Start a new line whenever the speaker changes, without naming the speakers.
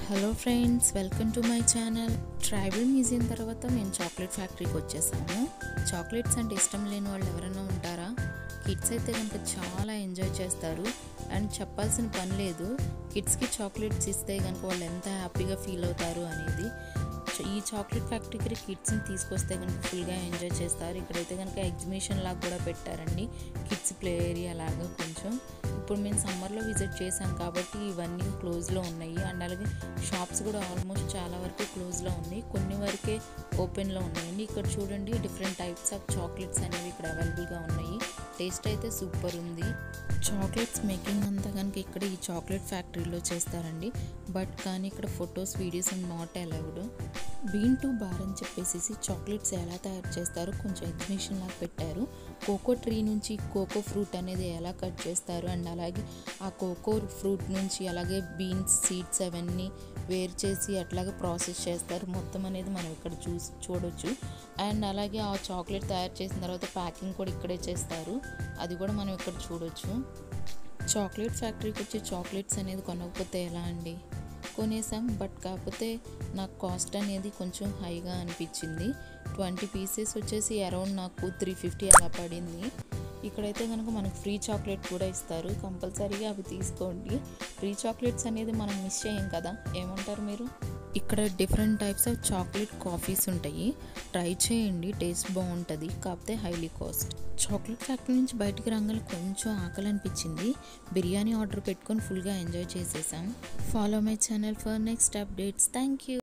Hello friends, welcome to my channel. Tribal museum తర్వాత మేము chocolate ఫ్యాక్టరీకి వచ్చేసాము. చాక్లెట్స్ అంటే ఇష్టం లేని వాళ్ళు ఎవరైనా ఉంటారా? కిడ్స్ అయితే కనుక చాలా ఎంజాయ్ చేస్తారు. అండ్ చెప్పాల్సిన పని లేదు, కిడ్స్కి చాక్లెట్స్ ఇస్తే కనుక వాళ్ళు ఎంత హ్యాపీగా ఫీల్ అవుతారు అనేది. ఈ చాక్లెట్ ఫ్యాక్టరీకి కిడ్స్ని తీసుకొస్తే కనుక ఫుల్గా ఎంజాయ్ చేస్తారు. ఇక్కడైతే కనుక ఎగ్జిబిషన్ లాగా కూడా పెట్టారండి, కిడ్స్ ప్లే ఏరియా లాగా. కొంచెం ఇప్పుడు మేము సమ్మర్లో విజిట్ చేసాం కాబట్టి ఇవన్నీ క్లోజ్లో ఉన్నాయి. అండ్ అలాగే షాప్స్ కూడా ఆల్మోస్ట్ చాలా వరకు క్లోజ్లో ఉన్నాయి, కొన్ని వరకే ఓపెన్లో ఉన్నాయండి. ఇక్కడ చూడండి, డిఫరెంట్ టైప్స్ ఆఫ్ చాక్లెట్స్ అనేవి ఇక్కడ అవైలబుల్గా ఉన్నాయి. టేస్ట్ అయితే సూపర్ ఉంది. చాక్లెట్స్ మేకింగ్ అంతా కనుక ఇక్కడ ఈ చాక్లెట్ ఫ్యాక్టరీలో చేస్తారండి. బట్ కానీ ఇక్కడ photos, videos and not allowed. Bean to bar అని చెప్పేసి చాక్లెట్స్ ఎలా తయారు చేస్తారో కొంచెం ఎగ్జిబిషన్ లాగా పెట్టారు. కోకో ట్రీ నుంచి కోకో ఫ్రూట్ అనేది ఎలా కట్ చేస్తారు, అండ్ అలాగే ఆ కోకో ఫ్రూట్ నుంచి అలాగే బీన్స్, సీడ్స్ అవన్నీ వేరు చేసి అట్లాగే ప్రాసెస్ చేస్తారు. మొత్తం అనేది మనం ఇక్కడ చూడొచ్చు. అండ్ అలాగే ఆ చాక్లెట్ తయారు చేసిన తర్వాత ప్యాకింగ్ కూడా ఇక్కడే చేస్తారు, అది కూడా మనం ఇక్కడ చూడొచ్చు. చాక్లెట్ ఫ్యాక్టరీకి వచ్చి చాక్లెట్స్ అనేది కొనకపోతే ఎలా అండి? కొనేసాం, బట్ కాకపోతే నాకు కాస్ట్ అనేది కొంచెం హైగా అనిపించింది. 20 పీసెస్ వచ్చేసి అరౌండ్ నాకు 350 అలా పడింది. ఇక్కడైతే కనుక మనకు ఫ్రీ చాక్లెట్ కూడా ఇస్తారు, కంపల్సరీగా అవి తీసుకోండి. ఫ్రీ చాక్లెట్స్ అనేది మనం మిస్ చేయం కదా, ఏమంటారు మీరు? ఇక్కడ different types of chocolate coffees ఉంటాయి, ట్రై చేయండి, టేస్ట్ బాగుంటుంది, కాకపోతే హైలీ కాస్ట్. చాక్లెట్ ఫ్యాక్టరీ నుంచి బయటికి రాగానే కొంచెం ఆకలి అనిపించింది. బిర్యానీ ఆర్డర్ పెట్టుకొని ఫుల్గా ఎంజాయ్ చేసేసాం. Follow my channel for next updates. Thank you.